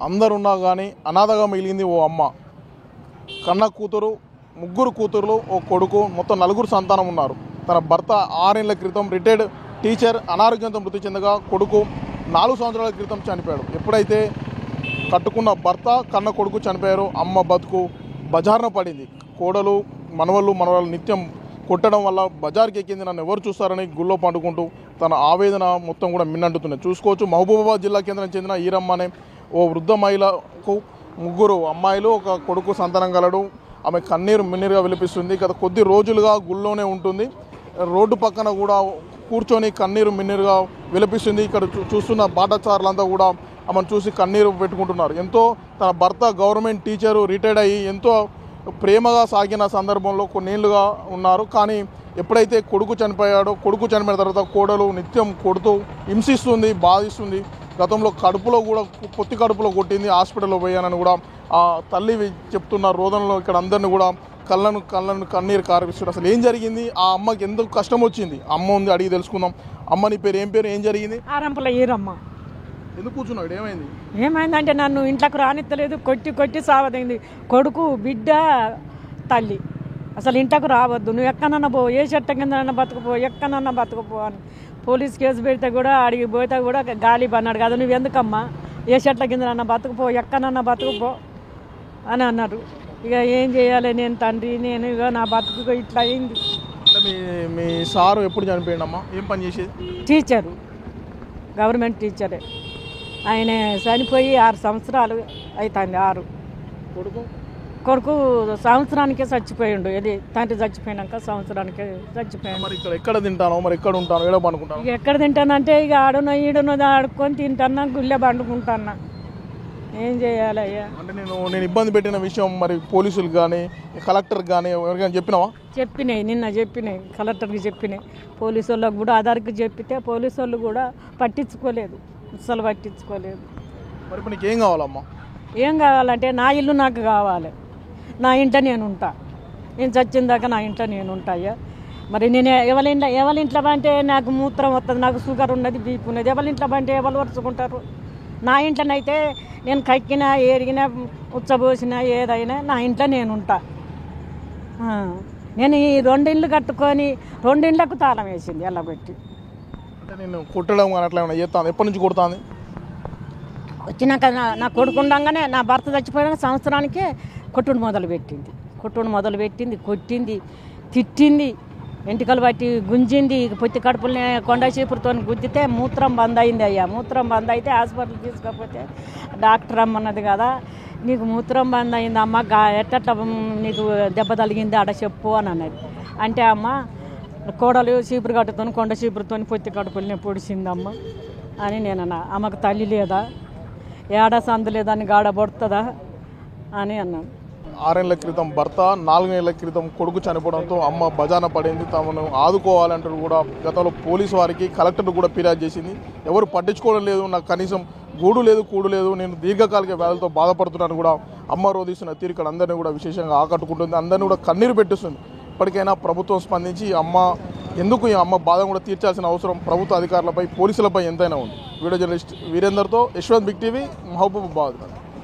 అందరున్నా కానీ అనాథగా మిగిలింది ఓ అమ్మ. కన్న కూతురు, ముగ్గురు కూతురులు, ఓ కొడుకు, మొత్తం 4 సంతానం ఉన్నారు. తన భర్త 6 ఏళ్ల క్రితం రిటైర్డ్ టీచర్ అనారోగ్యంతో మృతి చెందగా కొడుకు 4 సంవత్సరాల క్రితం చనిపోయాడు. ఎప్పుడైతే కట్టుకున్న భర్త, కన్న కొడుకు చనిపోయారో అమ్మ బతుకు బజార్న పడింది. కోడలు, మనవళ్ళు నిత్యం కొట్టడం వల్ల బజార్కి ఎక్కింది, నన్ను ఎవరు చూస్తారని గుళ్ళో పండుకుంటూ తన ఆవేదన మొత్తం కూడా మిన్నంటుతున్నాయి. చూసుకోవచ్చు, మహబూబాబాద్ జిల్లా కేంద్రం చెందిన ఈరమ్మ అనే ఓ వృద్ధ మహిళకు 3 అమ్మాయిలు, ఒక కొడుకు సంతానం కలడు. ఆమె కన్నీరు మిన్నీరుగా విలిపిస్తుంది. గత కొద్ది రోజులుగా గుళ్ళోనే ఉంటుంది. రోడ్డు పక్కన కూడా కూర్చొని కన్నీరు మిన్నీరుగా విలపిస్తుంది. ఇక్కడ చూస్తున్న బాటచారులంతా కూడా ఆమెను చూసి కన్నీరు పెట్టుకుంటున్నారు. ఎంతో తన భర్త గవర్నమెంట్ టీచరు, రిటైర్డ్ అయ్యి ఎంతో ప్రేమగా సాగిన సందర్భంలో కొన్నేళ్లుగా ఉన్నారు. కానీ ఎప్పుడైతే కొడుకు చనిపోయాడో, కొడుకు చనిపోయిన తర్వాత కోడలు నిత్యం కొడుతూ హింసిస్తుంది, బాధిస్తుంది. గతంలో కడుపులో కూడా పొత్తి కడుపులో కొట్టింది, హాస్పిటల్లో పోయానని కూడా ఆ తల్లి చెప్తున్న రోదనలో ఇక్కడ అందరినీ కూడా కళ్ళను కన్నీరు కారిపిస్తుంది. అసలు ఏం జరిగింది, ఆ అమ్మకి ఎందుకు కష్టం వచ్చింది, అమ్మ ఉంది అడిగి తెలుసుకుందాం. అమ్మ నీ పేరు, ఏం జరిగింది? ఆరంపల ఈరమ్మ. ఎందుకు కూర్చున్నాడు, ఏమైంది? ఏమైందంటే నన్ను ఇంట్లోకి రానిత్తలేదు, కొట్టి సావదైంది. కొడుకు, బిడ్డ, తల్లి అసలు ఇంట్లోకి రావద్దు, నువ్వు ఎక్కడన్నా పో, ఏ చెట్ట కిందనన్నా బతుకుపో, ఎక్కడన్నా బతుకుపో అని పోలీస్ కేసు పెడితే కూడా, అడిగి పోతే కూడా గాలి అన్నాడు కదా, నువ్వు ఎందుకమ్మా, ఏ చెట్ల కిందనన్నా బతుకుపో, ఎక్కడన్నా బతుకుపో అని అన్నారు. ఇక ఏం చేయాలి నేను, తండ్రి నేను, ఇక నా బతుకు ఇట్లా అయింది. మీ సారు ఎప్పుడు చనిపోయిండమ్మా? ఏం పని చేసేది? టీచరు, గవర్నమెంట్ టీచరే. ఆయన చనిపోయి 6 సంవత్సరాలు అవుతుంది. 6. కొడుకు సంవత్సరానికే చచ్చిపోయిండు. ఇది తండ్రి చచ్చిపోయినాక సంవత్సరానికే చచ్చిపోయాడు. మరి ఇక్కడ ఎక్కడ తింటాను, మరి ఎక్కడ ఉంటాను, ఏడో పండుకుంటాను? ఇక ఎక్కడ తింటానంటే ఇక ఆడునో ఈడునో ఆడుకొని తింటానా, గుళ్ళే పండుకుంటానా, ఏం చేయాలి అయ్యా? అంటే నేను ఇబ్బంది పెట్టిన విషయం మరి పోలీసులు కానీ, కలెక్టర్ కానీ ఎవరికైనా చెప్పినావా? చెప్పినాయి, నిన్న చెప్పినాయి, కలెక్టర్కి చెప్పినాయి, పోలీసు వాళ్ళకి కూడా, ఆధార్కి చెప్పితే పోలీసు వాళ్ళు కూడా పట్టించుకోలేదు, అసలు పట్టించుకోలేదు. మరి ఇప్పుడు నీకు ఏం కావాలమ్మా? ఏం కావాలంటే నా ఇల్లు నాకు కావాలి, నా ఇంట నేను ఉంటా, నేను చచ్చిన దాకా నా ఇంట్లో నేను ఉంటాయా. మరి నేను ఎవరింట్లో అంటే నాకు మూత్రం వస్తుంది, నాకు షుగర్ ఉన్నది, బీపీ ఉన్నది, ఎవరింట్లో అంటే ఎవరు వరుచుకుంటారు? నా ఇంట్లోనైతే నేను కక్కినా, ఏరిగినా, ఉచ్చబోసినా, ఏదైనా నా ఇంట్లో నేను ఉంటా. నేను ఈ 2 ఇళ్ళు కట్టుకొని 2 ఇళ్ళకు తాళం వేసింది ఎలా పెట్టి. అంటే నేను కొట్టడం కానీ అట్లా ఏమైనా చేస్తాను? ఎప్పటి నుంచి కొడతాను? వచ్చినాక నా కొడుకు ఉండగానే, నా భర్త చచ్చిపోయినాక సంవత్సరానికే కొట్టుడు మొదలు పెట్టింది, కొట్టింది, తిట్టింది, వెంట్రుకలు పట్టి గుంజింది. పొత్తి కడుపులనే కొండ చీపురుతో గుద్దితే మూత్రం బంద్ అయింది అయ్యా. మూత్రం బంద్ అయితే హాస్పిటల్ తీసుకపోతే డాక్టర్ అమ్మన్నది కదా, నీకు మూత్రం బంద్ అయిందమ్మ, ఎట్ట నీకు దెబ్బ తగిలింది ఆడ చెప్పు అని అన్నది. అంటే అమ్మ కోడలు చీపురు కట్టుతో, కొండ చీపురుతో పొత్తి కడుపులనే పొడిచిందమ్మ అని నేను అన్నా. అమ్మకు తల్లి లేదా, ఏడా సందు లేదని గాడ పడుతుందా అని అన్నాను. 6 ఏళ్ల క్రితం భర్త, 4 ఏళ్ల క్రితం కొడుకు చనిపోవడంతో అమ్మ బజాన పడింది. తమను ఆదుకోవాలంటూ కూడా గతంలో పోలీసు వారికి, కలెక్టర్ కూడా ఫిర్యాదు చేసింది. ఎవరు పట్టించుకోవడం లేదు, నాకు కనీసం గూడు లేదు, కూడు లేదు, నేను దీర్ఘకాలిక వ్యాధులతో బాధపడుతున్నాను కూడా అమ్మ రోధిస్తున్న తీరు ఇక్కడ అందరినీ కూడా విశేషంగా ఆకట్టుకుంటుంది, అందరినీ కూడా కన్నీరు పెట్టిస్తుంది. ఇప్పటికైనా ప్రభుత్వం స్పందించి ఎందుకు ఈ అమ్మ బాధ కూడా తీర్చాల్సిన అవసరం ప్రభుత్వ అధికారులపై, పోలీసులపై ఎంతైనా ఉంది. వీడియో జర్నలిస్ట్ వీరేందర్తో యశ్వంత్, బిగ్ టీవీ, మహబూబాబాద్.